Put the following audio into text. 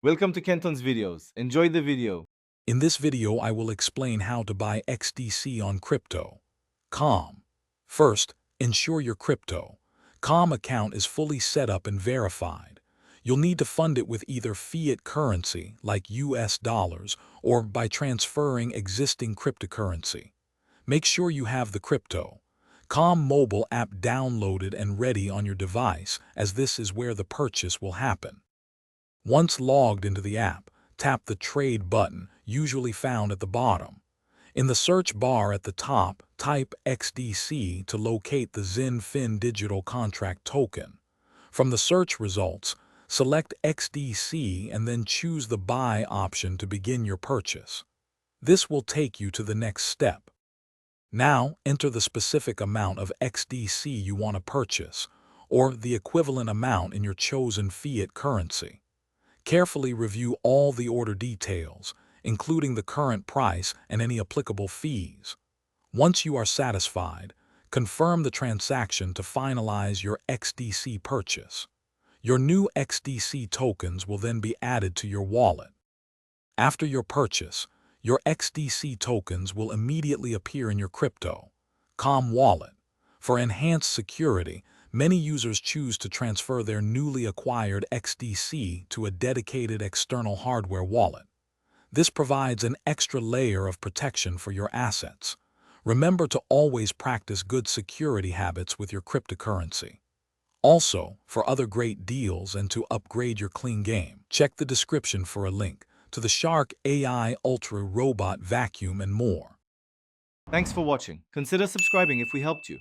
Welcome to Kenton's videos. Enjoy the video. In this video, I will explain how to buy XDC on Crypto.com. First, ensure your Crypto.com account is fully set up and verified. You'll need to fund it with either fiat currency, like US dollars, or by transferring existing cryptocurrency. Make sure you have the Crypto.com mobile app downloaded and ready on your device, as this is where the purchase will happen. Once logged into the app, tap the Trade button, usually found at the bottom. In the search bar at the top, type XDC to locate the XinFin digital contract token. From the search results, select XDC and then choose the Buy option to begin your purchase. This will take you to the next step. Now, enter the specific amount of XDC you want to purchase, or the equivalent amount in your chosen fiat currency. Carefully review all the order details, including the current price and any applicable fees. Once you are satisfied, confirm the transaction to finalize your XDC purchase. Your new XDC tokens will then be added to your wallet. After your purchase, your XDC tokens will immediately appear in your Crypto.com wallet. For enhanced security, many users choose to transfer their newly acquired XDC to a dedicated external hardware wallet. This provides an extra layer of protection for your assets. Remember to always practice good security habits with your cryptocurrency. Also, for other great deals and to upgrade your clean game, check the description for a link to the Shark AI Ultra Robot Vacuum and more. Thanks for watching. Consider subscribing if we helped you.